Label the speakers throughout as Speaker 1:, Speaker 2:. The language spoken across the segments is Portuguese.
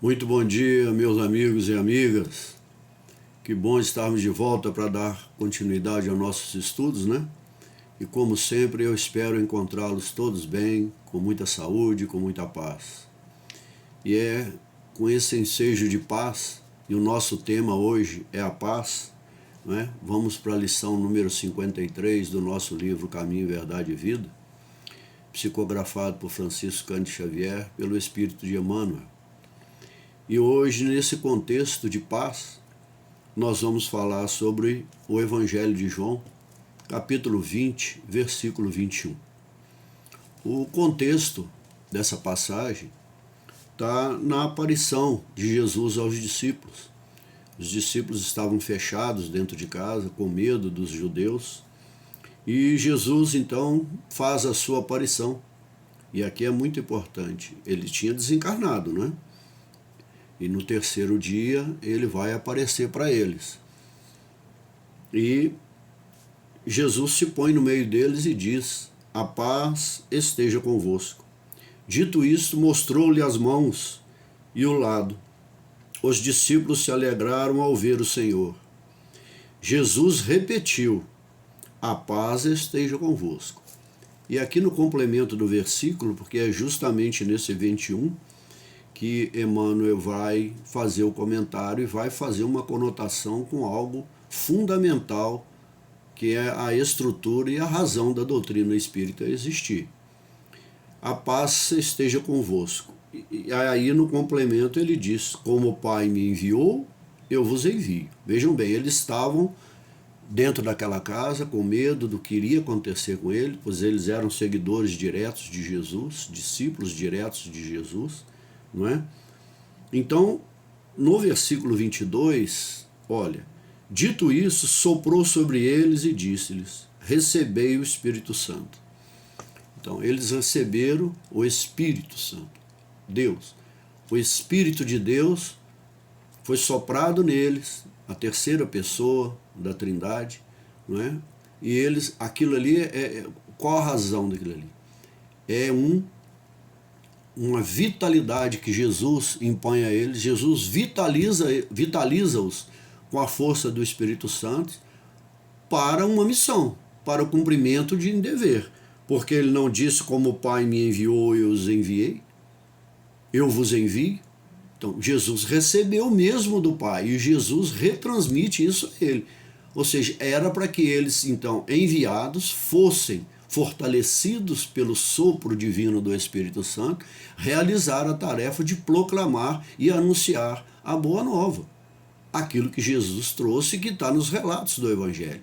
Speaker 1: Muito bom dia, meus amigos e amigas. Que bom estarmos de volta para dar continuidade aos nossos estudos, né? E como sempre, eu espero encontrá-los todos bem, com muita saúde, com muita paz. E é com esse ensejo de paz, e o nosso tema hoje é a paz, né? Vamos para a lição número 53 do nosso livro Caminho, Verdade e Vida, psicografado por Francisco Cândido Xavier, pelo Espírito de Emmanuel. E hoje, nesse contexto de paz, nós vamos falar sobre o Evangelho de João, capítulo 20, versículo 21. O contexto dessa passagem está na aparição de Jesus aos discípulos. Os discípulos estavam fechados dentro de casa, com medo dos judeus, e Jesus, então, faz a sua aparição. E aqui é muito importante, ele tinha desencarnado, né? E no terceiro dia ele vai aparecer para eles. E Jesus se põe no meio deles e diz: a paz esteja convosco. Dito isto, mostrou-lhe as mãos e o lado. Os discípulos se alegraram ao ver o Senhor. Jesus repetiu: a paz esteja convosco. E aqui no complemento do versículo, porque é justamente nesse 21, que Emmanuel vai fazer o comentário e vai fazer uma conotação com algo fundamental, que é a estrutura e a razão da doutrina espírita existir. A paz esteja convosco. E aí no complemento ele diz: como o Pai me enviou, eu vos envio. Vejam bem, eles estavam dentro daquela casa com medo do que iria acontecer com ele, pois eles eram seguidores diretos de Jesus, discípulos diretos de Jesus, não é? Então, no versículo 22, olha: dito isso, soprou sobre eles e disse-lhes: recebei o Espírito Santo. Então, eles receberam o Espírito Santo, Deus. O Espírito de Deus foi soprado neles, a terceira pessoa da Trindade, não é? E eles, aquilo ali, qual a razão daquilo ali? É uma vitalidade que Jesus impõe a eles. Jesus vitaliza-os com a força do Espírito Santo para uma missão, para o cumprimento de um dever. Porque ele não disse: como o Pai me enviou, eu os enviei, eu vos envio. Então, Jesus recebeu mesmo do Pai e Jesus retransmite isso a ele. Ou seja, era para que eles, então, enviados, fossem fortalecidos pelo sopro divino do Espírito Santo, realizar a tarefa de proclamar e anunciar a boa nova, aquilo que Jesus trouxe e que está nos relatos do Evangelho,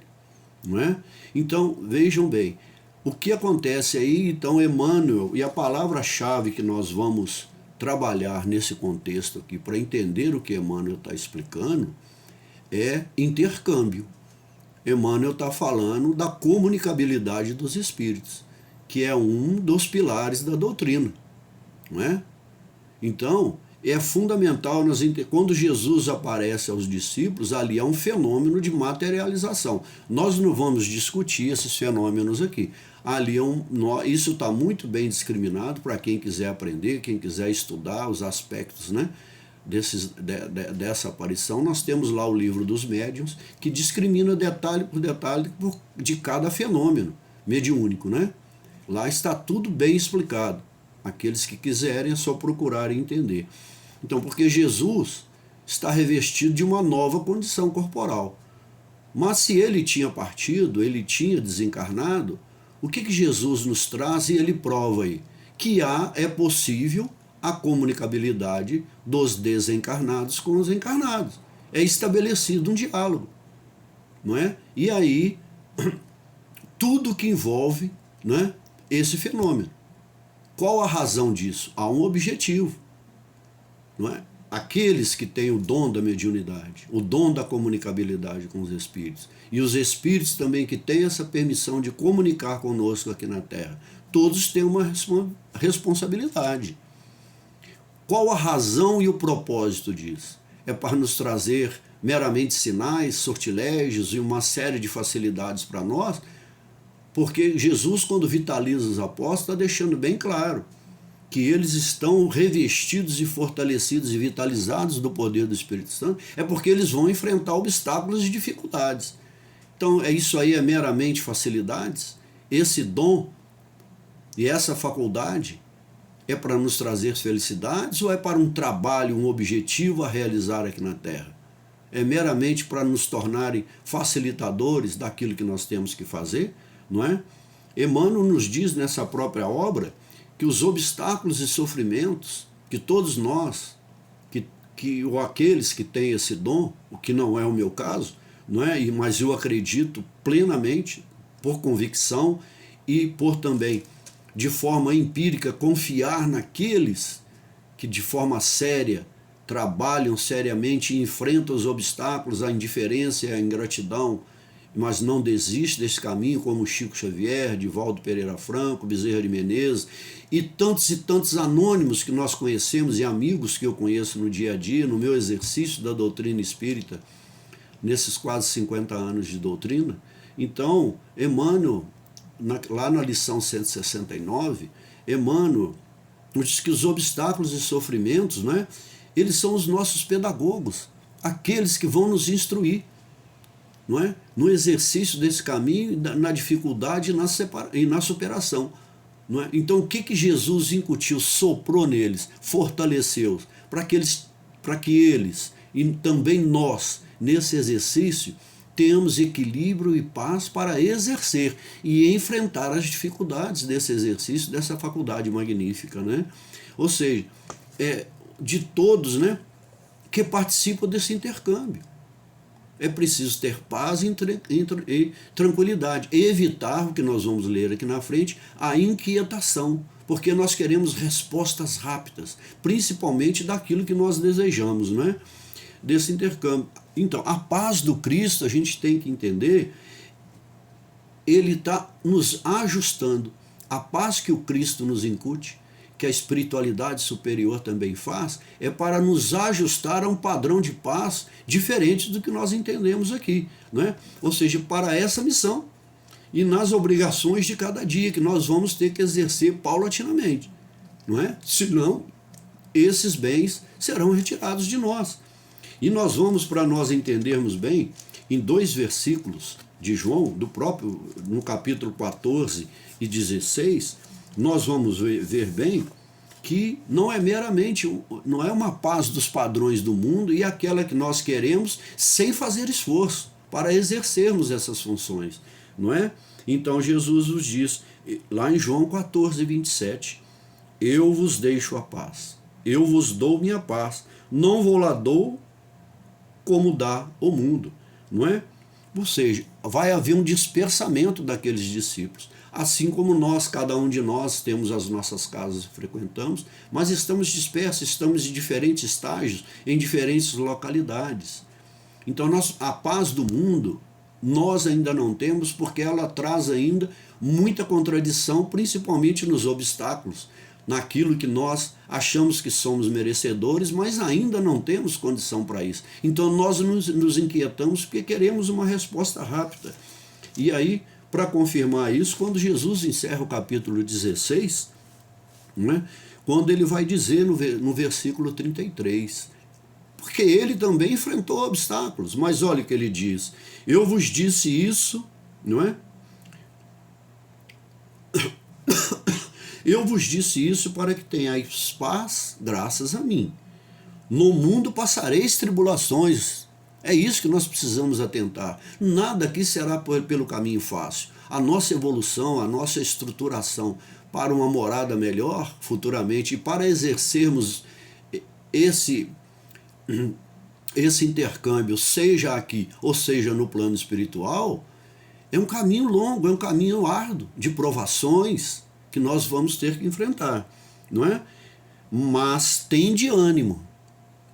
Speaker 1: não é? Então, vejam bem, o que acontece aí, então, Emmanuel, e a palavra-chave que nós vamos trabalhar nesse contexto aqui, para entender o que Emmanuel está explicando, é intercâmbio. Emmanuel está falando da comunicabilidade dos espíritos, que é um dos pilares da doutrina, não é? Então, é fundamental, quando Jesus aparece aos discípulos, ali é um fenômeno de materialização. Nós não vamos discutir esses fenômenos aqui. Ali isso está muito bem discriminado para quem quiser aprender, quem quiser estudar os aspectos, né, dessa aparição. Nós temos lá o livro dos médiuns, que discrimina detalhe por detalhe de cada fenômeno mediúnico, né? Lá está tudo bem explicado. Aqueles que quiserem é só procurarem entender. Então, porque Jesus está revestido de uma nova condição corporal. Mas se ele tinha partido, ele tinha desencarnado, o que Jesus nos traz e ele prova aí? Que é possível a comunicabilidade dos desencarnados com os encarnados. É estabelecido um diálogo, não é? E aí, tudo que envolve, não é, esse fenômeno. Qual a razão disso? Há um objetivo, não é? Aqueles que têm o dom da mediunidade, o dom da comunicabilidade com os espíritos, e os espíritos também que têm essa permissão de comunicar conosco aqui na Terra, todos têm uma responsabilidade. Qual a razão e o propósito disso? É para nos trazer meramente sinais, sortilégios e uma série de facilidades para nós? Porque Jesus, quando vitaliza os apóstolos, está deixando bem claro que eles estão revestidos e fortalecidos e vitalizados do poder do Espírito Santo, é porque eles vão enfrentar obstáculos e dificuldades. Então, isso aí é meramente facilidades? Esse dom e essa faculdade é para nos trazer felicidades ou é para um trabalho, um objetivo a realizar aqui na Terra? É meramente para nos tornarem facilitadores daquilo que nós temos que fazer, não é? Emmanuel nos diz nessa própria obra que os obstáculos e sofrimentos que todos nós, ou aqueles que têm esse dom, o que não é o meu caso, não é? Mas eu acredito plenamente, por convicção e por também, de forma empírica, confiar naqueles que de forma séria trabalham seriamente e enfrentam os obstáculos, a indiferença e a ingratidão, mas não desiste desse caminho, como Chico Xavier, Divaldo Pereira Franco, Bezerra de Menezes e tantos anônimos que nós conhecemos e amigos que eu conheço no dia a dia, no meu exercício da doutrina espírita, nesses quase 50 anos de doutrina. Então, Emmanuel, lá na lição 169, Emmanuel nos diz que os obstáculos e sofrimentos, né, eles são os nossos pedagogos, aqueles que vão nos instruir, não é? No exercício desse caminho, na dificuldade e na superação. Não é? Então, o que Jesus incutiu, soprou neles, fortaleceu-os, para que eles, e também nós, nesse exercício, tenhamos equilíbrio e paz para exercer e enfrentar as dificuldades desse exercício, dessa faculdade magnífica, né? Ou seja, de todos, né, que participam desse intercâmbio. É preciso ter paz e tranquilidade, e evitar, o que nós vamos ler aqui na frente, a inquietação, porque nós queremos respostas rápidas, principalmente daquilo que nós desejamos, né? Desse intercâmbio. Então, a paz do Cristo, a gente tem que entender, ele está nos ajustando. A paz que o Cristo nos incute, que a espiritualidade superior também faz, é para nos ajustar a um padrão de paz diferente do que nós entendemos aqui, né? Ou seja, para essa missão e nas obrigações de cada dia que nós vamos ter que exercer paulatinamente, não é? Senão, esses bens serão retirados de nós. E nós vamos, para nós entendermos bem, em 2 versículos de João, no capítulo 14 e 16, nós vamos ver bem que não é uma paz dos padrões do mundo e aquela que nós queremos sem fazer esforço para exercermos essas funções, não é? Então Jesus nos diz, lá em João 14, 27, eu vos deixo a paz, eu vos dou minha paz, não vou lá dou como dá o mundo, não é? Ou seja, vai haver um dispersamento daqueles discípulos, assim como nós, cada um de nós, temos as nossas casas e frequentamos, mas estamos dispersos, estamos em diferentes estágios, em diferentes localidades. Então, a paz do mundo, nós ainda não temos, porque ela traz ainda muita contradição, principalmente nos obstáculos, naquilo que nós achamos que somos merecedores, mas ainda não temos condição para isso. Então nós nos inquietamos porque queremos uma resposta rápida. E aí, para confirmar isso, quando Jesus encerra o capítulo 16, né, quando ele vai dizer no versículo 33, porque ele também enfrentou obstáculos, mas olha o que ele diz, eu vos disse isso, não é? Eu vos disse isso para que tenhais paz graças a mim. No mundo passareis tribulações. É isso que nós precisamos atentar. Nada aqui será pelo caminho fácil. A nossa evolução, a nossa estruturação para uma morada melhor futuramente e para exercermos esse intercâmbio, seja aqui ou seja no plano espiritual, é um caminho longo, é um caminho árduo de provações que nós vamos ter que enfrentar, não é? Mas tem de ânimo,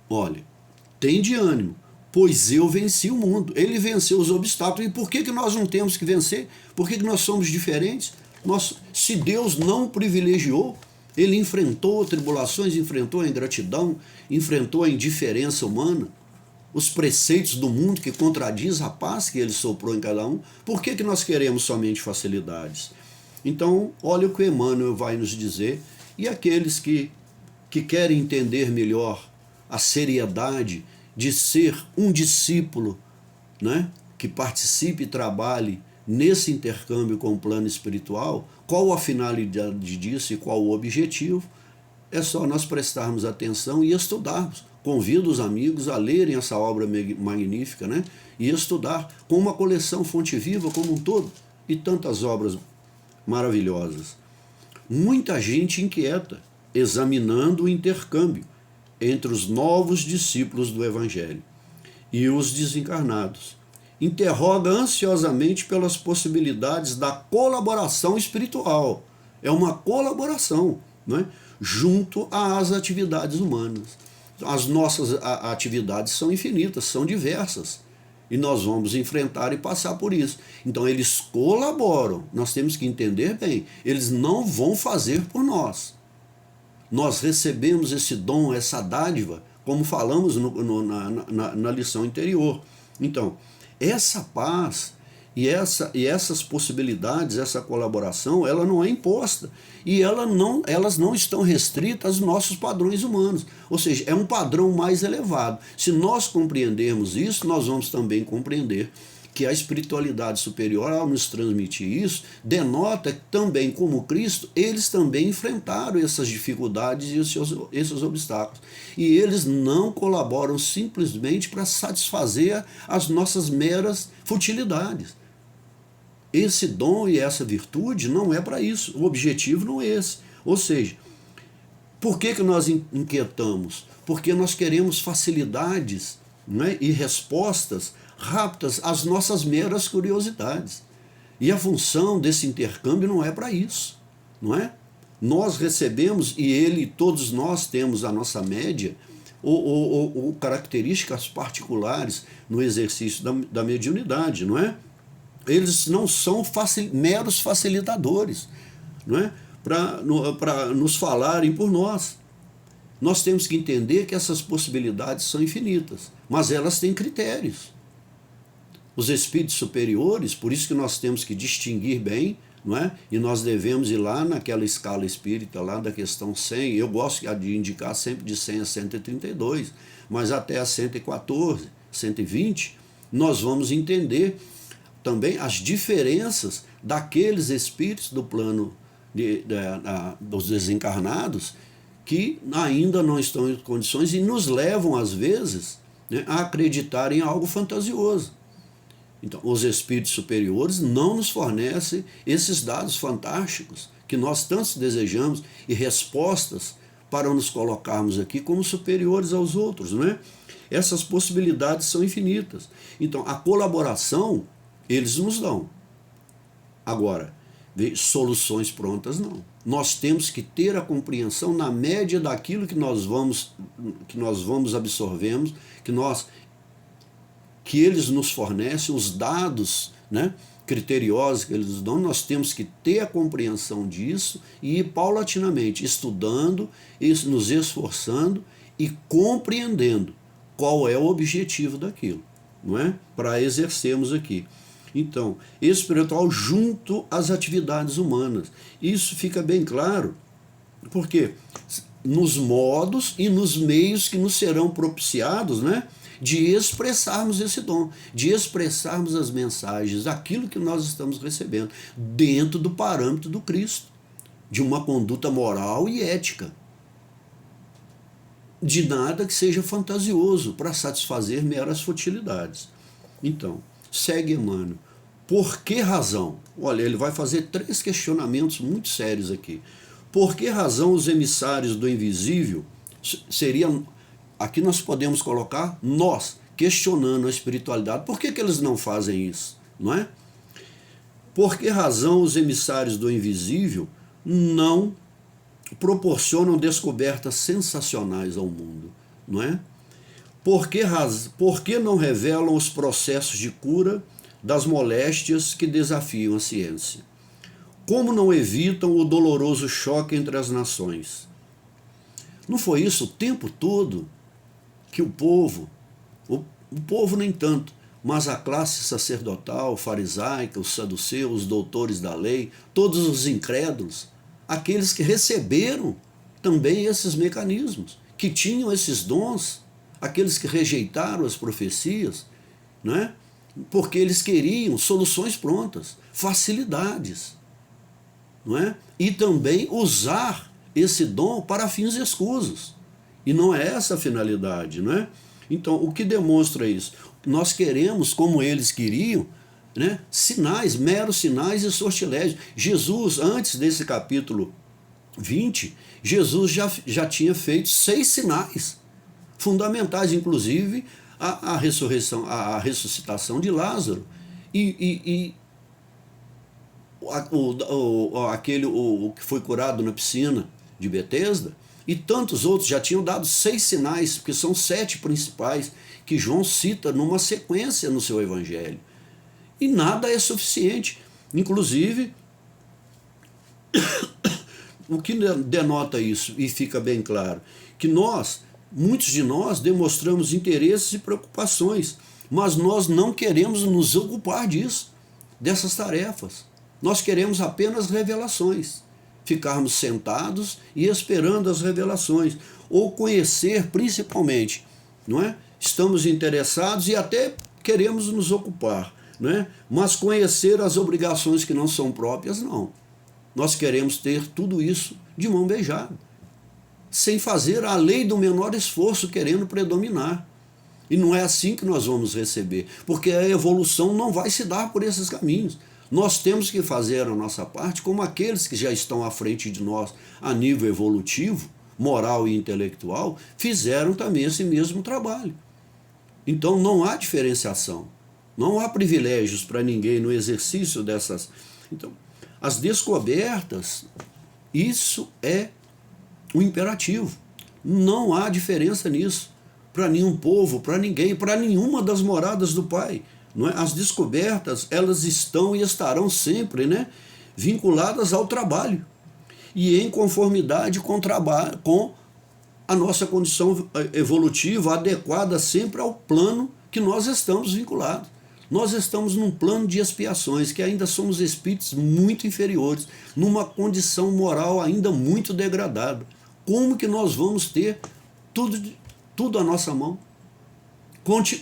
Speaker 1: olha, tem de ânimo, pois eu venci o mundo, ele venceu os obstáculos, e por que nós não temos que vencer? Por que nós somos diferentes? Se Deus não o privilegiou, ele enfrentou tribulações, enfrentou a ingratidão, enfrentou a indiferença humana, os preceitos do mundo que contradiz a paz que ele soprou em cada um, por que nós queremos somente facilidades? Então, olha o que Emmanuel vai nos dizer, E aqueles que querem entender melhor a seriedade de ser um discípulo, né, que participe e trabalhe nesse intercâmbio com o plano espiritual, qual a finalidade disso e qual o objetivo, é só nós prestarmos atenção e estudarmos. Convido os amigos a lerem essa obra magnífica, né, e estudar com uma coleção Fonte Viva como um todo e tantas obras maravilhosas. Muita gente inquieta, examinando o intercâmbio entre os novos discípulos do Evangelho e os desencarnados. Interroga ansiosamente pelas possibilidades da colaboração espiritual. É uma colaboração, né, junto às atividades humanas. As nossas atividades são infinitas, são diversas. E nós vamos enfrentar e passar por isso. Então eles colaboram, nós temos que entender bem, eles não vão fazer por nós. Nós recebemos esse dom, essa dádiva, como falamos na lição anterior. Então, essa paz e essas possibilidades, essa colaboração, ela não é imposta. E elas não estão restritas aos nossos padrões humanos. Ou seja, é um padrão mais elevado. Se nós compreendermos isso, nós vamos também compreender que a espiritualidade superior, ao nos transmitir isso, denota que também, como Cristo, eles também enfrentaram essas dificuldades e esses obstáculos. E eles não colaboram simplesmente para satisfazer as nossas meras futilidades. Esse dom e essa virtude não é para isso. O objetivo não é esse. Ou seja, por que nós inquietamos? Porque nós queremos facilidades, né, e respostas rápidas às nossas meras curiosidades. E a função desse intercâmbio não é para isso, não é? Nós recebemos, e todos nós temos a nossa média, ou características particulares no exercício da mediunidade, não é? Eles não são meros facilitadores, não é? Para nos falarem por nós. Nós temos que entender que essas possibilidades são infinitas, mas elas têm critérios. Os espíritos superiores, por isso que nós temos que distinguir bem, não é? E nós devemos ir lá naquela escala espírita, lá da questão 100, eu gosto de indicar sempre de 100 a 132, mas até a 114, 120, nós vamos entender também as diferenças daqueles espíritos do plano dos desencarnados que ainda não estão em condições e nos levam, às vezes, né, a acreditar em algo fantasioso. Então, os espíritos superiores não nos fornecem esses dados fantásticos que nós tanto desejamos e respostas para nos colocarmos aqui como superiores aos outros, não é? Essas possibilidades são infinitas. Então, a colaboração eles nos dão. Agora, soluções prontas não. Nós temos que ter a compreensão na média daquilo que nós vamos absorvemos, que eles nos fornecem, os dados, né, criteriosos que eles nos dão, nós temos que ter a compreensão disso e ir paulatinamente estudando, nos esforçando e compreendendo qual é o objetivo daquilo, não é? Para exercermos aqui. Então, espiritual junto às atividades humanas. Isso fica bem claro, porque nos modos e nos meios que nos serão propiciados, né, de expressarmos esse dom, de expressarmos as mensagens, aquilo que nós estamos recebendo, dentro do parâmetro do Cristo, de uma conduta moral e ética. De nada que seja fantasioso para satisfazer meras futilidades. Então, segue Emmanuel. Por que razão? Olha, ele vai fazer 3 questionamentos muito sérios aqui. Por que razão os emissários do invisível seriam... Aqui nós podemos colocar nós, questionando a espiritualidade. Por que eles não fazem isso? Não é? Por que razão os emissários do invisível não proporcionam descobertas sensacionais ao mundo? Não é? Por que não revelam os processos de cura das moléstias que desafiam a ciência? Como não evitam o doloroso choque entre as nações? Não foi isso o tempo todo que o povo nem tanto, mas a classe sacerdotal, farisaica, os saduceus, os doutores da lei, todos os incrédulos, aqueles que receberam também esses mecanismos, que tinham esses dons, aqueles que rejeitaram as profecias, né? Porque eles queriam soluções prontas, facilidades, não é? E também usar esse dom para fins escusos. E não é essa a finalidade, não é? Então, o que demonstra isso? Nós queremos, como eles queriam, né, sinais, meros sinais e sortilégios. Jesus, antes desse capítulo 20, Jesus já tinha feito 6 sinais fundamentais, inclusive a ressurreição, a ressuscitação de Lázaro e o que foi curado na piscina de Betesda, e tantos outros já tinham dado 6 sinais, porque são 7 principais que João cita numa sequência no seu evangelho. E nada é suficiente. Inclusive, o que denota isso, e fica bem claro, que muitos de nós demonstramos interesses e preocupações, mas nós não queremos nos ocupar disso, dessas tarefas. Nós queremos apenas revelações, ficarmos sentados e esperando as revelações, ou conhecer principalmente, não é? Estamos interessados e até queremos nos ocupar, não é? Mas conhecer as obrigações que não são próprias, não. Nós queremos ter tudo isso de mão beijada, sem fazer a lei do menor esforço, querendo predominar. E não é assim que nós vamos receber, porque a evolução não vai se dar por esses caminhos. Nós temos que fazer a nossa parte como aqueles que já estão à frente de nós a nível evolutivo, moral e intelectual, fizeram também esse mesmo trabalho. Então não há diferenciação, não há privilégios para ninguém no exercício dessas... Então, as descobertas, isso é o imperativo. Não há diferença nisso para nenhum povo, para ninguém, para nenhuma das moradas do Pai. Não é? As descobertas, elas estão e estarão sempre, né, vinculadas ao trabalho e em conformidade com a nossa condição evolutiva, adequada sempre ao plano que nós estamos vinculados. Nós estamos num plano de expiações, que ainda somos espíritos muito inferiores, numa condição moral ainda muito degradada. Como que nós vamos ter tudo à nossa mão?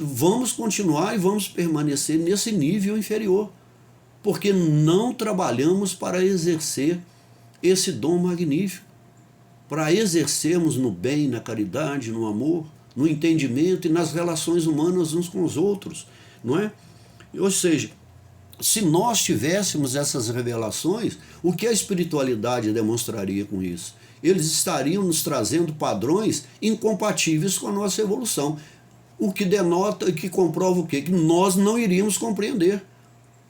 Speaker 1: Vamos continuar e vamos permanecer nesse nível inferior, porque não trabalhamos para exercer esse dom magnífico, para exercermos no bem, na caridade, no amor, no entendimento e nas relações humanas uns com os outros, não é? Ou seja, se nós tivéssemos essas revelações, o que a espiritualidade demonstraria com isso? Eles estariam nos trazendo padrões incompatíveis com a nossa evolução, o que denota e que comprova o quê? Que nós não iríamos compreender.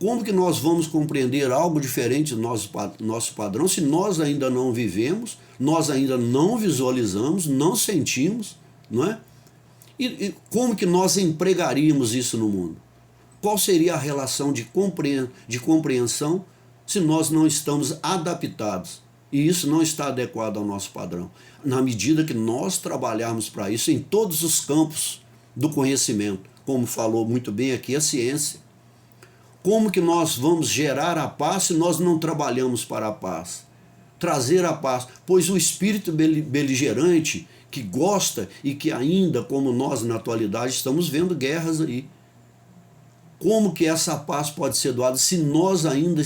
Speaker 1: Como que nós vamos compreender algo diferente do nosso padrão se nós ainda não vivemos, nós ainda não visualizamos, não sentimos, não é? E como que nós empregaríamos isso no mundo? Qual seria a relação de compreensão se nós não estamos adaptados? E isso não está adequado ao nosso padrão. Na medida que nós trabalharmos para isso em todos os campos do conhecimento, como falou muito bem aqui a ciência. Como que nós vamos gerar a paz se nós não trabalhamos para a paz? Trazer a paz, pois o espírito beligerante que gosta e que ainda, como nós na atualidade, estamos vendo guerras aí. Como que essa paz pode ser doada se nós ainda,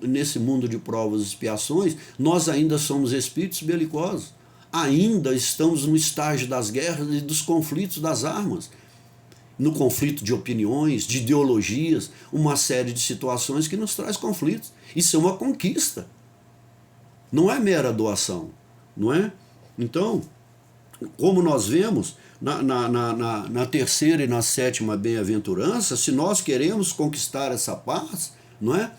Speaker 1: nesse mundo de provas e expiações, nós ainda somos espíritos belicosos? Ainda estamos no estágio das guerras e dos conflitos das armas, no conflito de opiniões, de ideologias, uma série de situações que nos traz conflitos. Isso é uma conquista, não é mera doação, não é? Então, como nós vemos na terceira e na sétima bem-aventurança, se nós queremos conquistar essa paz, não é?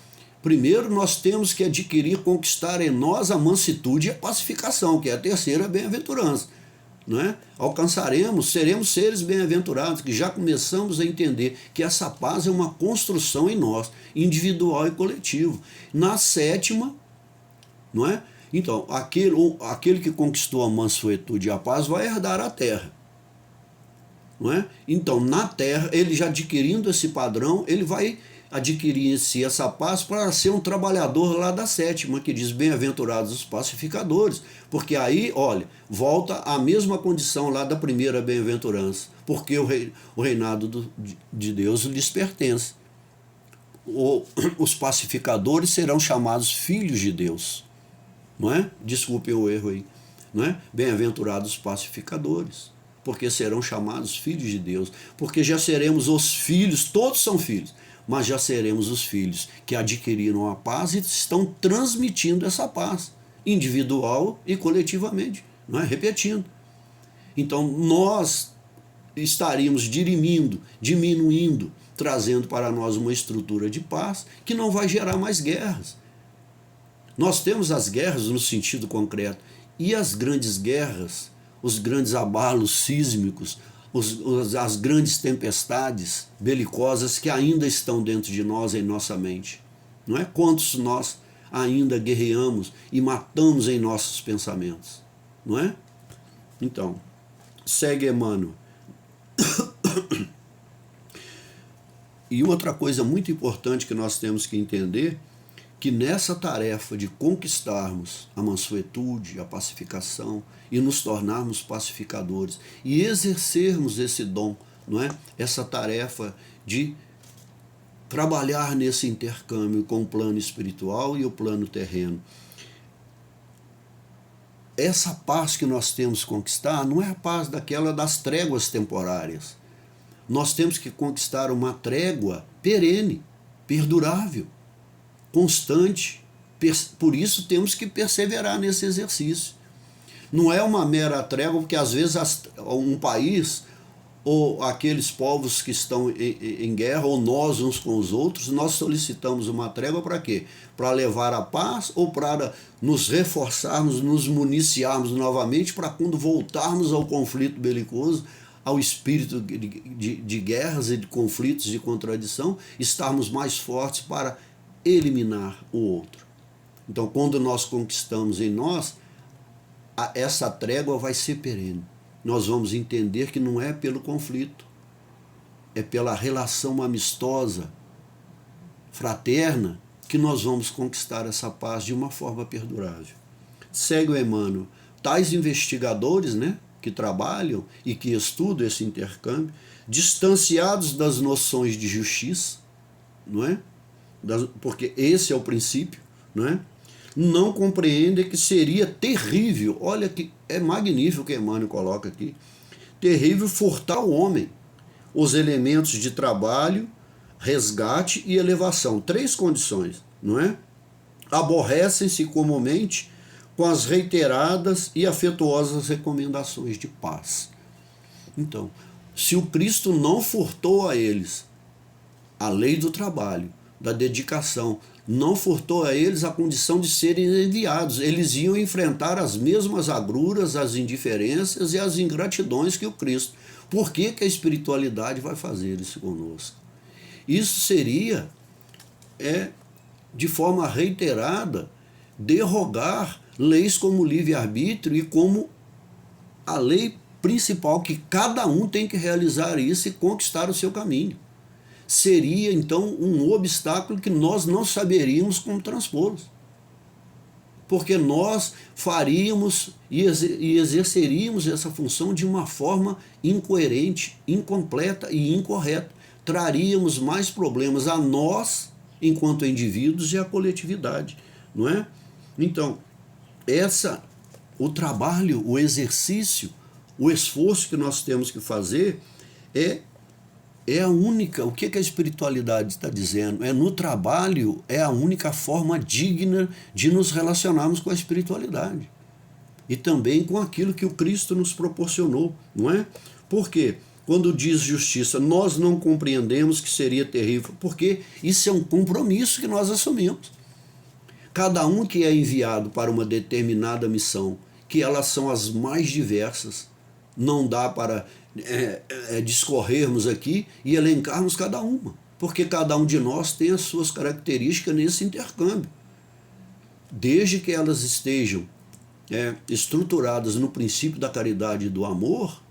Speaker 1: Primeiro nós temos que adquirir, conquistar em nós a mansitude e a pacificação, que é a terceira bem-aventurança, não é? Alcançaremos, seremos seres bem-aventurados, que já começamos a entender que essa paz é uma construção em nós, individual e coletivo. Na sétima, não é? Então, aquele que conquistou a mansuetude e a paz vai herdar a terra. Não é? Então, na terra, ele já adquirindo esse padrão, ele vai adquirir-se essa paz para ser um trabalhador lá da 7ª, que diz, bem-aventurados os pacificadores, porque aí, olha, volta à mesma condição lá da primeira bem-aventurança, porque o reinado de Deus lhes pertence. Os pacificadores serão chamados filhos de Deus, não é? Desculpem o erro aí, não é? Bem-aventurados os pacificadores, porque serão chamados filhos de Deus, porque já seremos os filhos, todos são filhos, mas já seremos os filhos que adquiriram a paz e estão transmitindo essa paz, individual e coletivamente, não é? Repetindo. Então nós estaríamos diminuindo, trazendo para nós uma estrutura de paz que não vai gerar mais guerras. Nós temos as guerras no sentido concreto, e as grandes guerras, os grandes abalos sísmicos, as grandes tempestades belicosas que ainda estão dentro de nós, em nossa mente. Não é? Quantos nós ainda guerreamos e matamos em nossos pensamentos, não é? Então, segue Emmanuel. E outra coisa muito importante que nós temos que entender, que nessa tarefa de conquistarmos a mansuetude, a pacificação e nos tornarmos pacificadores e exercermos esse dom, não é? Essa tarefa de trabalhar nesse intercâmbio com o plano espiritual e o plano terreno. Essa paz que nós temos que conquistar não é a paz daquela das tréguas temporárias. Nós temos que conquistar uma trégua perene, perdurável, constante. Por isso temos que perseverar nesse exercício. Não é uma mera trégua, porque às vezes um país ou aqueles povos que estão em guerra, ou nós uns com os outros, nós solicitamos uma trégua para quê? Para levar a paz ou para nos reforçarmos, nos municiarmos novamente para quando voltarmos ao conflito belicoso, ao espírito de guerras e de conflitos, de contradição, estarmos mais fortes para eliminar o outro. Então, quando nós conquistamos em nós, essa trégua vai ser perene. Nós vamos entender que não é pelo conflito, é pela relação amistosa, fraterna, que nós vamos conquistar essa paz de uma forma perdurável. Segue o Emmanuel. Tais investigadores, né, que trabalham e que estudam esse intercâmbio, distanciados das noções de justiça, não é? Porque esse é o princípio, não é? Não compreendem que seria terrível, olha que é magnífico o que Emmanuel coloca aqui, terrível furtar o homem, os elementos de trabalho, resgate e elevação, 3 condições, não é? Aborrecem-se comumente com as reiteradas e afetuosas recomendações de paz. Então, se o Cristo não furtou a eles a lei do trabalho, da dedicação, não furtou a eles a condição de serem enviados, eles iam enfrentar as mesmas agruras, as indiferenças e as ingratidões que o Cristo. Por que a espiritualidade vai fazer isso conosco? Isso seria, de forma reiterada, derrogar leis como o livre-arbítrio e como a lei principal, que cada um tem que realizar isso e conquistar o seu caminho. Seria, então, um obstáculo que nós não saberíamos como transpô-los. Porque nós faríamos e exerceríamos essa função de uma forma incoerente, incompleta e incorreta. Traríamos mais problemas a nós, enquanto indivíduos, e à coletividade, não é? Então, o trabalho, o exercício, o esforço que nós temos que fazer é a única, o que a espiritualidade está dizendo? No trabalho é a única forma digna de nos relacionarmos com a espiritualidade. E também com aquilo que o Cristo nos proporcionou, não é? Por quê? Quando diz justiça, nós não compreendemos que seria terrível, porque isso é um compromisso que nós assumimos. Cada um que é enviado para uma determinada missão, que elas são as mais diversas, não dá para discorrermos aqui e elencarmos cada uma, porque cada um de nós tem as suas características nesse intercâmbio. Desde que elas estejam estruturadas no princípio da caridade e do amor,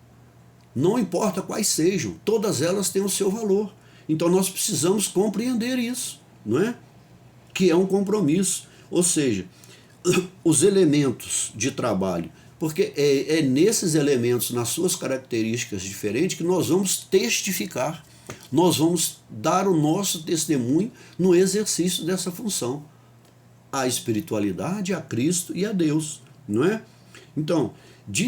Speaker 1: não importa quais sejam, todas elas têm o seu valor. Então nós precisamos compreender isso, não é? Que é um compromisso. Ou seja, os elementos de trabalho, porque é nesses elementos, nas suas características diferentes, que nós vamos testificar, nós vamos dar o nosso testemunho no exercício dessa função, a espiritualidade, a Cristo e a Deus, não é? Então,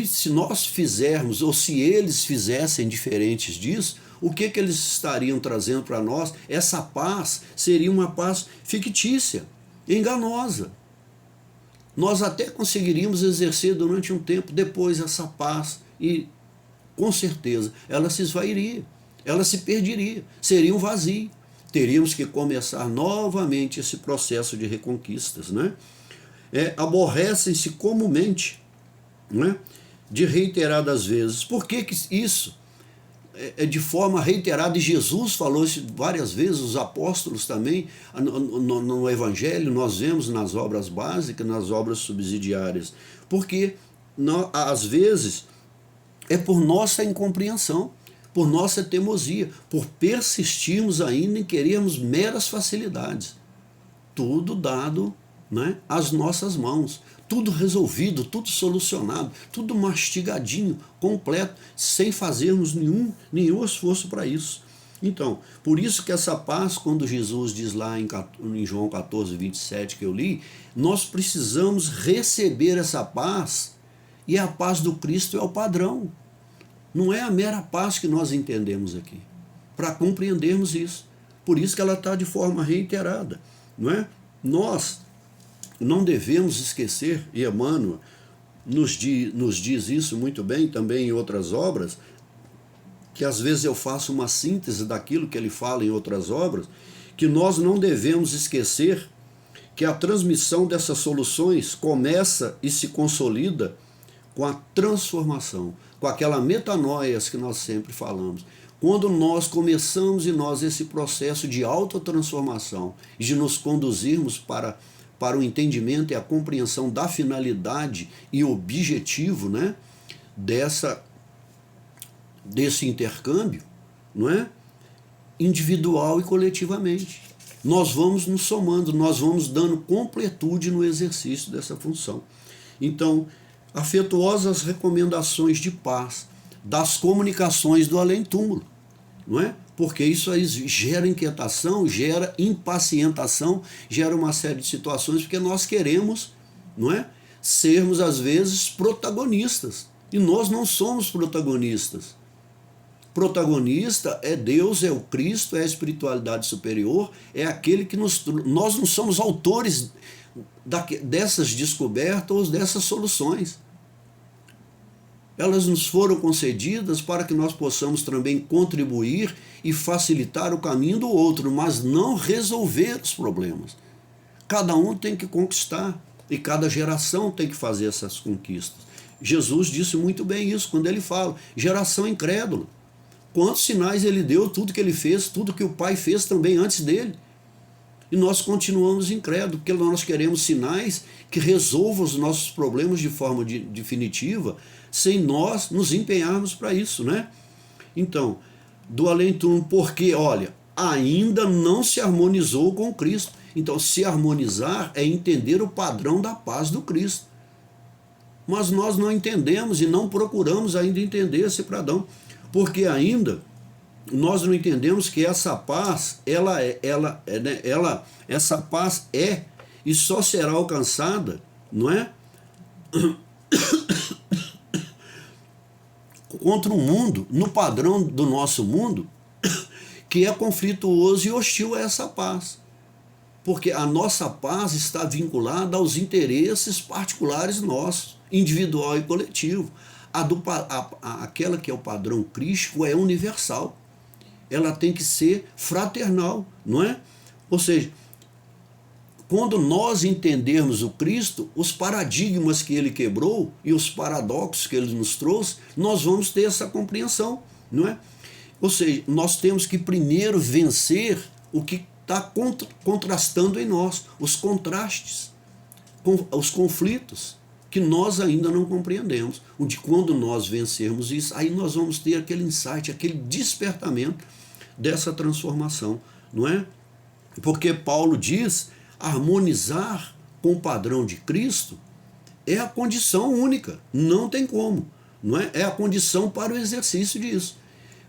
Speaker 1: se nós fizermos, ou se eles fizessem diferentes disso, o que eles estariam trazendo para nós? Essa paz seria uma paz fictícia, enganosa. Nós até conseguiríamos exercer durante um tempo, depois essa paz, e com certeza ela se esvairia, ela se perderia, seria um vazio. Teríamos que começar novamente esse processo de reconquistas, né? Aborrecem-se comumente, né? De reiteradas vezes. Por que isso? De forma reiterada, e Jesus falou isso várias vezes, os apóstolos também, no Evangelho, nós vemos nas obras básicas, nas obras subsidiárias, porque às vezes é por nossa incompreensão, por nossa teimosia, por persistirmos ainda em querermos meras facilidades, tudo dado, né, às nossas mãos, tudo resolvido, tudo solucionado, tudo mastigadinho, completo, sem fazermos nenhum esforço para isso. Então, por isso que essa paz, quando Jesus diz lá em João 14, 27, que eu li, nós precisamos receber essa paz, e a paz do Cristo é o padrão. Não é a mera paz que nós entendemos aqui, para compreendermos isso. Por isso que ela está de forma reiterada, não é? Nós não devemos esquecer, e Emmanuel nos diz isso muito bem também em outras obras, que às vezes eu faço uma síntese daquilo que ele fala em outras obras, que nós não devemos esquecer que a transmissão dessas soluções começa e se consolida com a transformação, com aquela metanoias que nós sempre falamos. Quando nós começamos esse processo de autotransformação e de nos conduzirmos para o entendimento e a compreensão da finalidade e objetivo, né, desse intercâmbio, não é? Individual e coletivamente. Nós vamos nos somando, nós vamos dando completude no exercício dessa função. Então, afetuosas recomendações de paz, das comunicações do além-túmulo, não é? Porque isso aí gera inquietação, gera impacientação, gera uma série de situações, porque nós queremos, não é, sermos às vezes protagonistas, e nós não somos protagonistas. Protagonista é Deus, é o Cristo, é a espiritualidade superior, é aquele que nós não somos autores dessas descobertas ou dessas soluções. Elas nos foram concedidas para que nós possamos também contribuir e facilitar o caminho do outro, mas não resolver os problemas. Cada um tem que conquistar e cada geração tem que fazer essas conquistas. Jesus disse muito bem isso quando ele fala, geração incrédula. Quantos sinais ele deu, tudo que ele fez, tudo que o Pai fez também antes dele. E nós continuamos incrédulos, porque nós queremos sinais que resolvam os nossos problemas de forma definitiva, sem nós nos empenharmos para isso, né? Então, do além-túmulo, porque, olha, ainda não se harmonizou com Cristo. Então, se harmonizar é entender o padrão da paz do Cristo. Mas nós não entendemos e não procuramos ainda entender esse padrão, porque ainda nós não entendemos que essa paz, essa paz é e só será alcançada, não é? Contra o mundo, no padrão do nosso mundo, que é conflituoso e hostil a essa paz. Porque a nossa paz está vinculada aos interesses particulares nossos, individual e coletivo. Aquela que é o padrão crístico é universal. Ela tem que ser fraternal, não é? Ou seja, quando nós entendermos o Cristo, os paradigmas que ele quebrou e os paradoxos que ele nos trouxe, nós vamos ter essa compreensão, não é? Ou seja, nós temos que primeiro vencer o que está contrastando em nós, os contrastes, os conflitos que nós ainda não compreendemos. Onde quando nós vencermos isso, aí nós vamos ter aquele insight, aquele despertamento dessa transformação, não é? Porque Paulo diz, harmonizar com o padrão de Cristo é a condição única, não tem como, não é? É a condição para o exercício disso.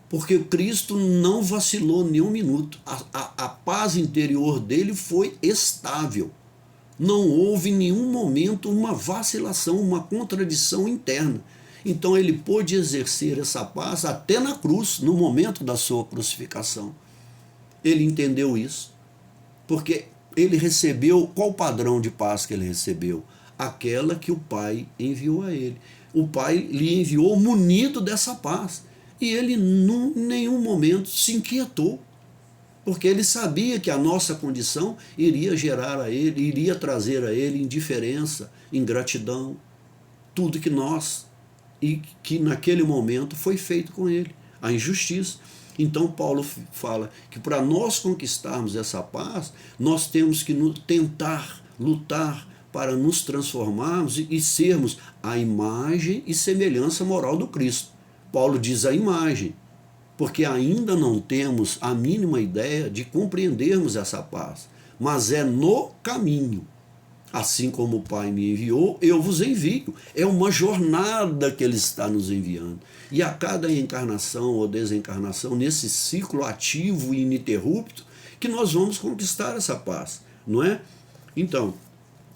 Speaker 1: Porque Cristo não vacilou nem um minuto. A paz interior dele foi estável. Não houve em nenhum momento uma vacilação, uma contradição interna. Então ele pôde exercer essa paz até na cruz, no momento da sua crucificação. Ele entendeu isso, porque ele recebeu, qual padrão de paz que ele recebeu? Aquela que o Pai enviou a ele. O Pai lhe enviou munido dessa paz. E ele em nenhum momento se inquietou, porque ele sabia que a nossa condição iria gerar a ele, iria trazer a ele indiferença, ingratidão, tudo que nós, e que naquele momento foi feito com ele, a injustiça. Então Paulo fala que para nós conquistarmos essa paz, nós temos que tentar, lutar para nos transformarmos e sermos a imagem e semelhança moral do Cristo. Paulo diz a imagem, porque ainda não temos a mínima ideia de compreendermos essa paz, mas é no caminho. Assim como o Pai me enviou, eu vos envio. É uma jornada que Ele está nos enviando. E a cada encarnação ou desencarnação, nesse ciclo ativo e ininterrupto, que nós vamos conquistar essa paz, não é? Então,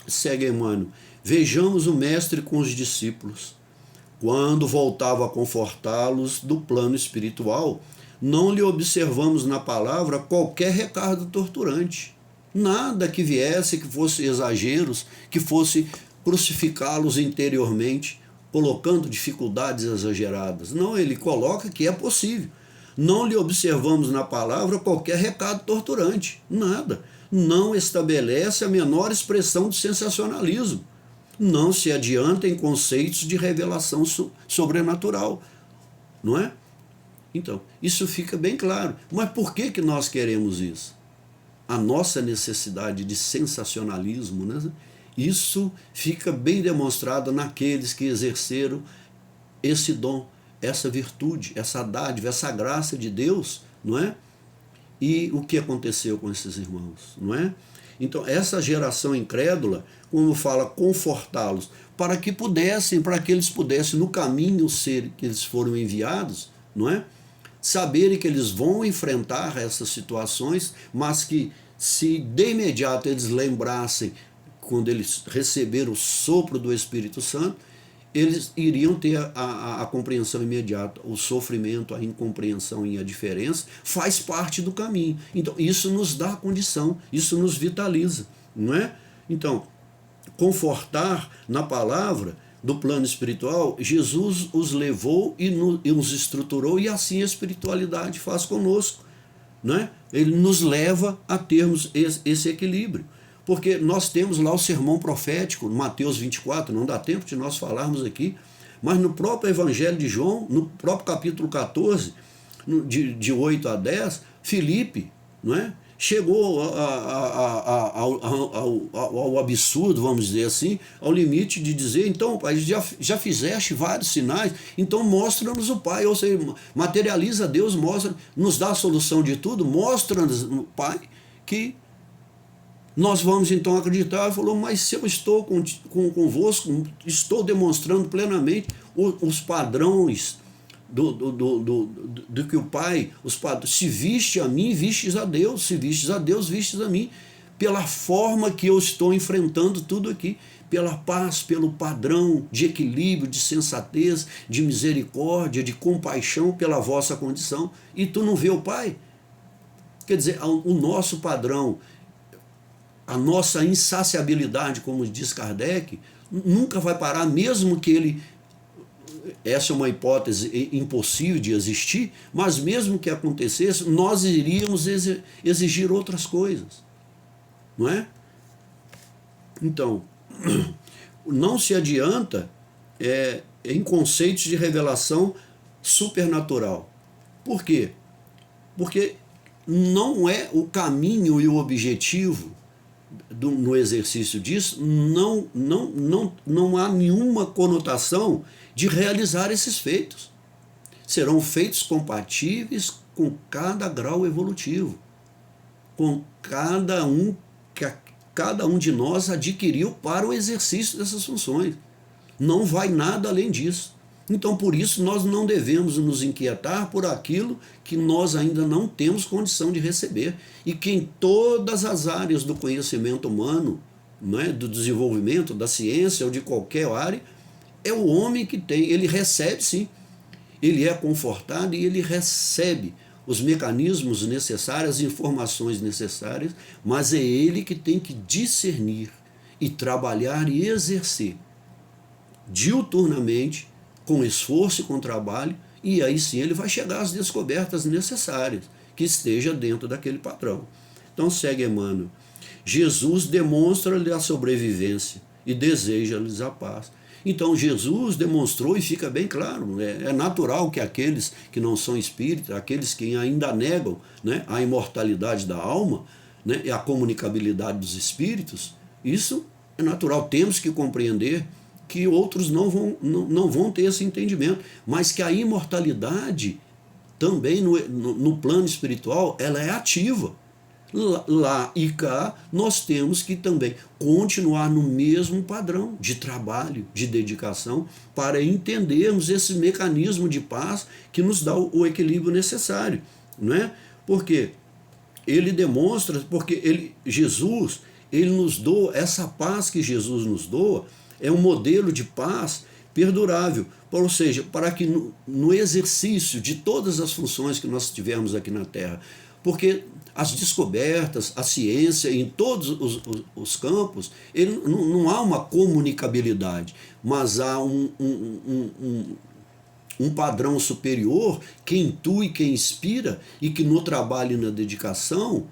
Speaker 1: segue Emmanuel, vejamos o Mestre com os discípulos. Quando voltava a confortá-los do plano espiritual, não lhe observamos na palavra qualquer recado torturante. Nada que viesse, que fosse exageros, que fosse crucificá-los interiormente, colocando dificuldades exageradas. Não, ele coloca que é possível. Não lhe observamos na palavra qualquer recado torturante. Nada. Não estabelece a menor expressão de sensacionalismo. Não se adianta em conceitos de revelação sobrenatural, não é? Então, isso fica bem claro. Mas por que nós queremos isso? A nossa necessidade de sensacionalismo, né? Isso fica bem demonstrado naqueles que exerceram esse dom, essa virtude, essa dádiva, essa graça de Deus, não é? E o que aconteceu com esses irmãos, não é? Então, essa geração incrédula, como fala, confortá-los, para que eles pudessem, no caminho que eles foram enviados, não é? Saberem que eles vão enfrentar essas situações, mas que se de imediato eles lembrassem, quando eles receberam o sopro do Espírito Santo, eles iriam ter a compreensão imediata. O sofrimento, a incompreensão e a diferença faz parte do caminho. Então, isso nos dá a condição, isso nos vitaliza, não é? Então, confortar na palavra do plano espiritual, Jesus os levou e os estruturou, e assim a espiritualidade faz conosco, não é? Ele nos leva a termos esse equilíbrio. Porque nós temos lá o sermão profético, Mateus 24, não dá tempo de nós falarmos aqui, mas no próprio Evangelho de João, no próprio capítulo 14, de 8 a 10, Filipe, não é? Chegou ao absurdo, vamos dizer assim, ao limite de dizer, então, Pai, já fizeste vários sinais, então mostra-nos o Pai, ou seja, materializa Deus, nos dá a solução de tudo, mostra-nos o Pai, que nós vamos então acreditar. Ele falou, mas se eu estou convosco, estou demonstrando plenamente os padrões do que o Pai, se viste a mim, vistes a Deus, se vistes a Deus, vistes a mim, pela forma que eu estou enfrentando tudo aqui, pela paz, pelo padrão de equilíbrio, de sensatez, de misericórdia, de compaixão pela vossa condição, e tu não vê o Pai? Quer dizer, o nosso padrão, a nossa insaciabilidade, como diz Kardec, nunca vai parar, mesmo que ele... Essa é uma hipótese impossível de existir, mas mesmo que acontecesse, nós iríamos exigir outras coisas, não é? Então, não se adianta em conceitos de revelação supernatural. Por quê? Porque não é o caminho e o objetivo no exercício disso, não há nenhuma conotação de realizar esses feitos. serão feitos compatíveis com cada grau evolutivo, com cada um que cada um de nós adquiriu para o exercício dessas funções. Não vai nada além disso. Então, por isso, nós não devemos nos inquietar por aquilo que nós ainda não temos condição de receber. E que em todas as áreas do conhecimento humano, né, do desenvolvimento, da ciência ou de qualquer área, é o homem que tem, ele recebe sim, ele é confortado e ele recebe os mecanismos necessários, as informações necessárias, mas é ele que tem que discernir e trabalhar e exercer diuturnamente, com esforço e com trabalho, e aí sim ele vai chegar às descobertas necessárias, que esteja dentro daquele padrão. Então segue Emmanuel. Jesus demonstra-lhe a sobrevivência e deseja-lhes a paz. Então Jesus demonstrou, e fica bem claro, é natural que aqueles que não são espíritas, aqueles que ainda negam, né, a imortalidade da alma, né, e a comunicabilidade dos espíritos, isso é natural, temos que compreender que outros não vão ter esse entendimento, mas que a imortalidade também no plano espiritual ela é ativa. Lá e cá nós temos que também continuar no mesmo padrão de trabalho, de dedicação, para entendermos esse mecanismo de paz que nos dá o equilíbrio necessário, não é? Porque ele demonstra, porque Jesus, ele nos doa, essa paz que Jesus nos doa, é um modelo de paz perdurável, ou seja, para que no exercício de todas as funções que nós tivermos aqui na Terra, porque as descobertas, a ciência, em todos os campos, não há uma comunicabilidade, mas há um padrão superior que intui, que inspira, e que no trabalho e na dedicação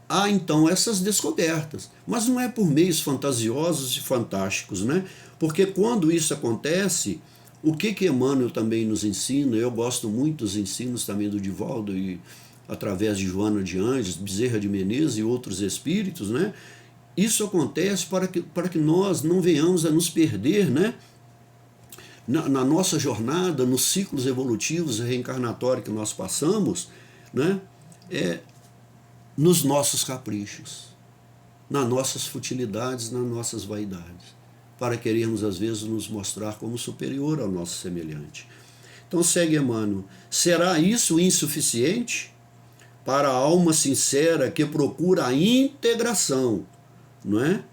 Speaker 1: há então essas descobertas, mas não é por meios fantasiosos e fantásticos, né? Porque quando isso acontece, o que Emmanuel também nos ensina, eu gosto muito dos ensinos também do Divaldo, e através de Joana de Anjos, Bezerra de Menezes e outros espíritos, né? Isso acontece para que nós não venhamos a nos perder, né? Na nossa jornada, nos ciclos evolutivos e reencarnatórios que nós passamos, né? Nos nossos caprichos, nas nossas futilidades, nas nossas vaidades, para querermos às vezes nos mostrar como superior ao nosso semelhante. Então segue Emmanuel. Será isso insuficiente para a alma sincera que procura a integração, não é?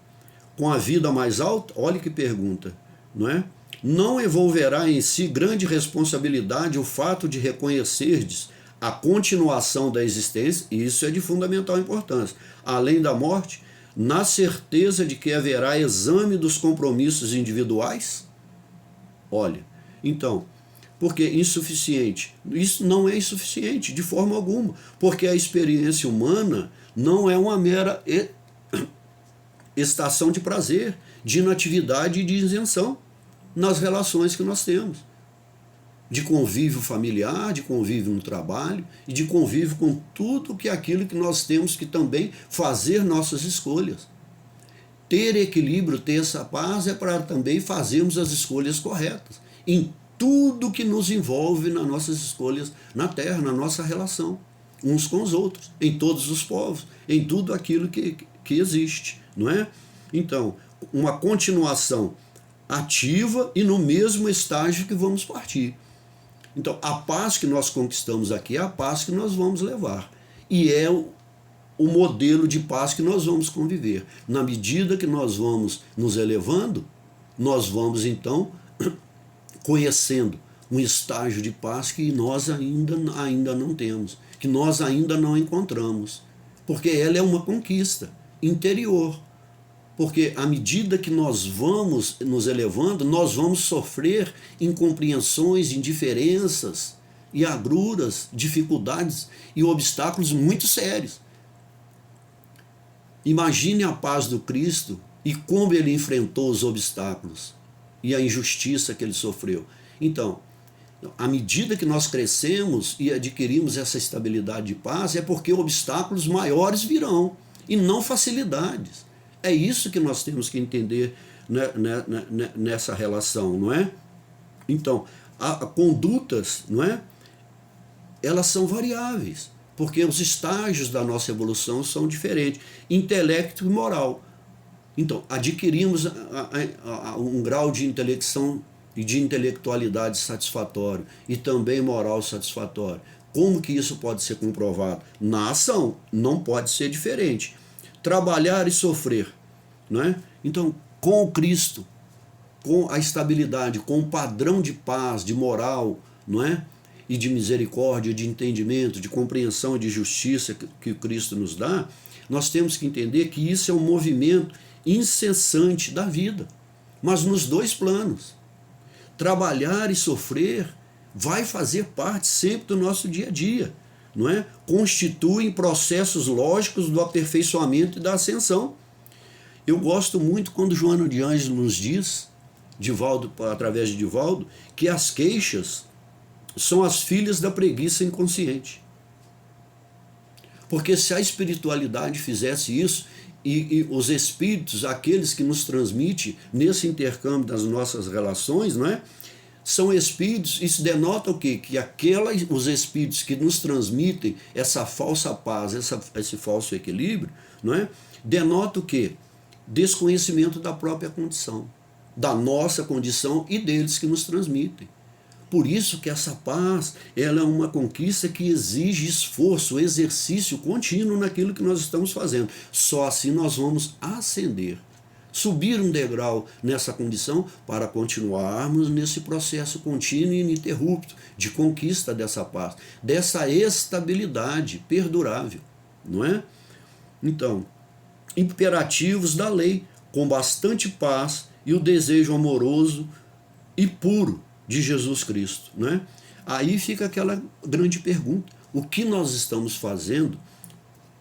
Speaker 1: Com a vida mais alta? Olha que pergunta, não é? Não envolverá em si grande responsabilidade o fato de reconhecerdes a continuação da existência, e isso é de fundamental importância, além da morte, na certeza de que haverá exame dos compromissos individuais? Olha, então, porque insuficiente? Isso não é insuficiente, de forma alguma, porque a experiência humana não é uma mera estação de prazer, de inatividade e de isenção nas relações que nós temos. De convívio familiar, de convívio no trabalho e de convívio com tudo aquilo que nós temos que também fazer nossas escolhas. Ter equilíbrio, ter essa paz é para também fazermos as escolhas corretas em tudo que nos envolve nas nossas escolhas na Terra, na nossa relação uns com os outros, em todos os povos, em tudo aquilo que existe, não é? Então, uma continuação ativa e no mesmo estágio que vamos partir. Então, a paz que nós conquistamos aqui é a paz que nós vamos levar. E é o modelo de paz que nós vamos conviver. Na medida que nós vamos nos elevando, nós vamos, então, conhecendo um estágio de paz que nós ainda não temos, que nós ainda não encontramos. Porque ela é uma conquista interior. Porque à medida que nós vamos nos elevando, nós vamos sofrer incompreensões, indiferenças e agruras, dificuldades e obstáculos muito sérios. Imagine a paz do Cristo e como ele enfrentou os obstáculos e a injustiça que ele sofreu. Então, à medida que nós crescemos e adquirimos essa estabilidade de paz, é porque obstáculos maiores virão e não facilidades. É isso que nós temos que entender nessa relação, não é? Então, há condutas, não é? elas são variáveis, porque os estágios da nossa evolução são diferentes, intelecto e moral. Então, adquirimos um grau de intelecção e de intelectualidade satisfatório e também moral satisfatório. Como que isso pode ser comprovado? Na ação, não pode ser diferente. Trabalhar e sofrer, não é? Então, com o Cristo, com a estabilidade, com o padrão de paz, de moral, não é? E de misericórdia, de entendimento, de compreensão e de justiça que o Cristo nos dá, nós temos que entender que isso é um movimento incessante da vida, mas nos dois planos. Trabalhar e sofrer vai fazer parte sempre do nosso dia a dia, não é? Constituem processos lógicos do aperfeiçoamento e da ascensão. Eu gosto muito quando Joana de Ângeles nos diz, Divaldo, através de Divaldo, que as queixas são as filhas da preguiça inconsciente. Porque se a espiritualidade fizesse isso, e os espíritos, aqueles que nos transmitem nesse intercâmbio das nossas relações, não é? São espíritos, isso denota o quê? Que os espíritos que nos transmitem essa falsa paz, esse falso equilíbrio, não é? Denota o quê? Desconhecimento da própria condição, da nossa condição e deles que nos transmitem. Por isso que essa paz, ela é uma conquista que exige esforço, exercício contínuo naquilo que nós estamos fazendo. Só assim nós vamos ascender, subir um degrau nessa condição para continuarmos nesse processo contínuo e ininterrupto de conquista dessa paz, dessa estabilidade perdurável, não é? Então, imperativos da lei, com bastante paz e o desejo amoroso e puro de Jesus Cristo, né? Aí fica aquela grande pergunta: o que nós estamos fazendo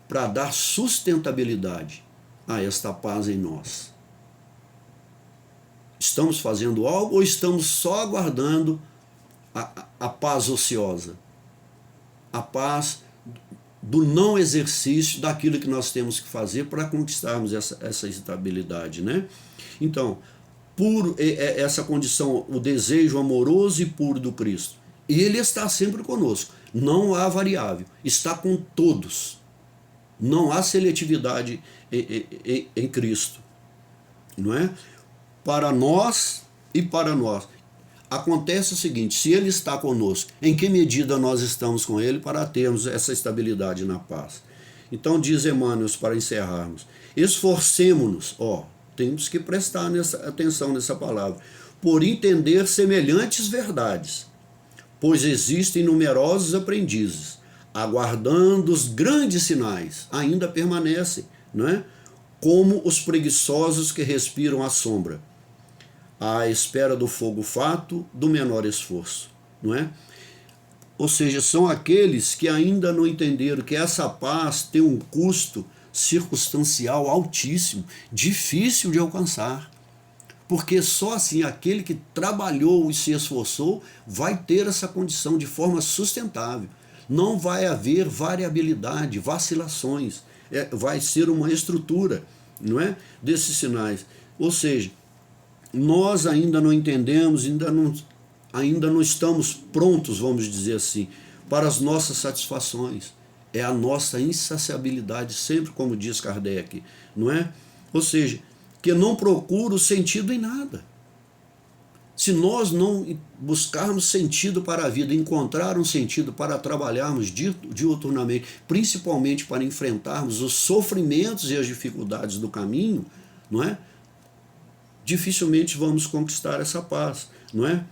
Speaker 1: para dar sustentabilidade a esta paz em nós? Estamos fazendo algo ou estamos só aguardando a paz ociosa? A paz do não exercício daquilo que nós temos que fazer para conquistarmos essa estabilidade, né? Então, puro, essa condição, o desejo amoroso e puro do Cristo. Ele está sempre conosco. Não há variável. Está com todos. Não há seletividade em Cristo. Não é? Para nós e para nós. Acontece o seguinte: se Ele está conosco, em que medida nós estamos com Ele para termos essa estabilidade na paz? Então diz Emmanuel, para encerrarmos: esforcemo-nos, temos que prestar atenção nessa palavra, por entender semelhantes verdades, pois existem numerosos aprendizes, aguardando os grandes sinais, ainda permanecem, não é? Como os preguiçosos que respiram à sombra, à espera do fogo fato, do menor esforço, não é? Ou seja, são aqueles que ainda não entenderam que essa paz tem um custo circunstancial altíssimo, difícil de alcançar, porque só assim aquele que trabalhou e se esforçou vai ter essa condição de forma sustentável. Não vai haver variabilidade, vacilações, vai ser uma estrutura, não é, desses sinais. Ou seja, nós ainda não entendemos, ainda não estamos prontos, vamos dizer assim, para as nossas satisfações. É a nossa insaciabilidade, sempre como diz Kardec, não é? Ou seja, que não procura o sentido em nada. Se nós não buscarmos sentido para a vida, encontrar um sentido para trabalharmos diuturnamente, principalmente para enfrentarmos os sofrimentos e as dificuldades do caminho, não é? Dificilmente vamos conquistar essa paz, não é?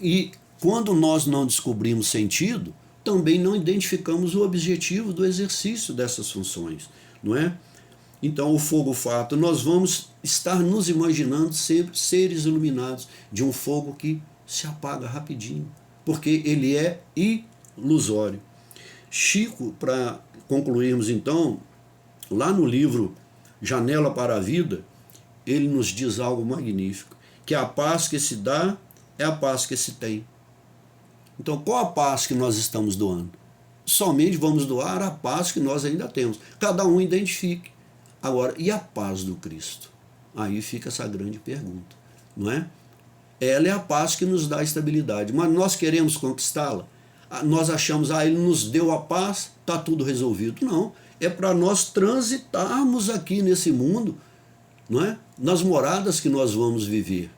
Speaker 1: E quando nós não descobrimos sentido, também não identificamos o objetivo do exercício dessas funções, não é? Então, o fogo fato, nós vamos estar nos imaginando sempre seres iluminados de um fogo que se apaga rapidinho, porque ele é ilusório. Chico, para concluirmos então, lá no livro Janela para a Vida, ele nos diz algo magnífico, que a paz que se dá é a paz que se tem. Então, qual a paz que nós estamos doando? Somente vamos doar a paz que nós ainda temos. Cada um identifique. Agora, e a paz do Cristo? Aí fica essa grande pergunta, não é? Ela é a paz que nos dá estabilidade, mas nós queremos conquistá-la? nós achamos, ele nos deu a paz, está tudo resolvido. Não, é para nós transitarmos aqui nesse mundo, não é? Nas moradas que nós vamos viver.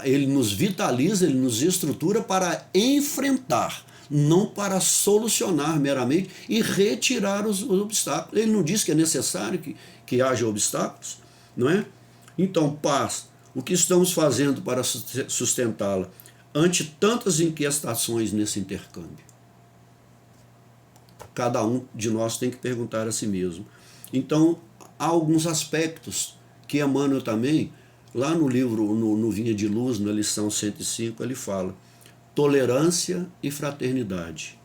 Speaker 1: Ele nos vitaliza, ele nos estrutura para enfrentar, não para solucionar meramente e retirar os obstáculos. Ele não diz que é necessário que haja obstáculos, não é? Então, paz, o que estamos fazendo para sustentá-la ante tantas inquietações nesse intercâmbio? Cada um de nós tem que perguntar a si mesmo. Então, há alguns aspectos que Emmanuel também, lá no livro, no Vinha de Luz, na lição 105, ele fala: tolerância e fraternidade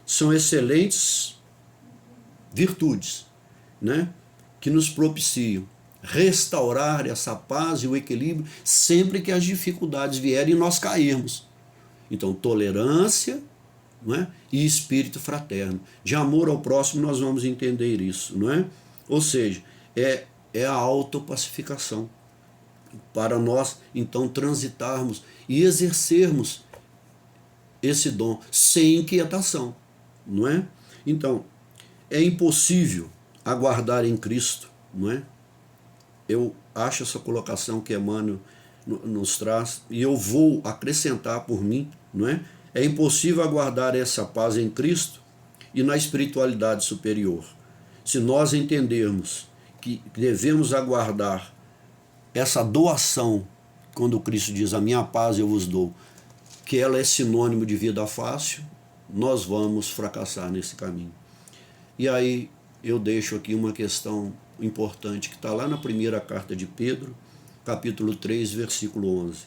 Speaker 1: são excelentes virtudes, né, que nos propiciam restaurar essa paz e o equilíbrio sempre que as dificuldades vierem e nós cairmos. Então, tolerância, não é? E espírito fraterno. De amor ao próximo nós vamos entender isso, não é? Ou seja, é a autopacificação, para nós, então, transitarmos e exercermos esse dom sem inquietação, não é? Então, é impossível aguardar em Cristo, não é? Eu acho essa colocação que Emmanuel nos traz, e eu vou acrescentar por mim, não é? É impossível aguardar essa paz em Cristo e na espiritualidade superior, se nós entendermos que devemos aguardar essa doação, quando Cristo diz: a minha paz eu vos dou, que ela é sinônimo de vida fácil, nós vamos fracassar nesse caminho. E aí eu deixo aqui uma questão importante que está lá na primeira carta de Pedro, capítulo 3, versículo 11.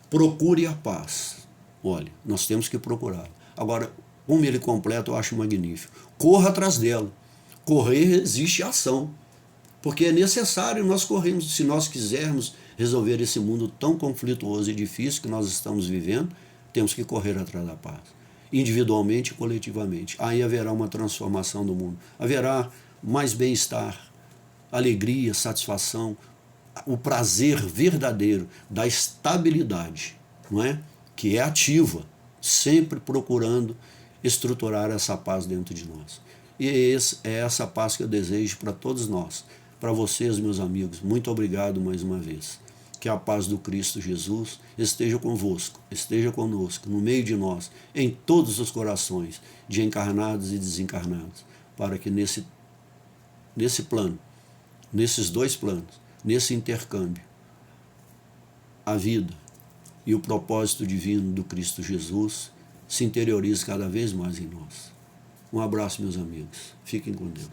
Speaker 1: Procure a paz. Olha, nós temos que procurar. Agora, como ele completa, eu acho magnífico. Corra atrás dela. Correr exige ação, porque é necessário nós corrermos, se nós quisermos resolver esse mundo tão conflituoso e difícil que nós estamos vivendo, temos que correr atrás da paz, individualmente e coletivamente. Aí haverá uma transformação do mundo, haverá mais bem-estar, alegria, satisfação, o prazer verdadeiro da estabilidade, não é? Que é ativa, sempre procurando estruturar essa paz dentro de nós. E é essa paz que eu desejo para todos nós, para vocês, meus amigos. Muito obrigado mais uma vez. Que a paz do Cristo Jesus esteja convosco, esteja conosco, no meio de nós, em todos os corações, de encarnados e desencarnados, para que nesse plano, nesses dois planos, nesse intercâmbio, a vida e o propósito divino do Cristo Jesus se interiorize cada vez mais em nós. Um abraço, meus amigos. Fiquem com Deus.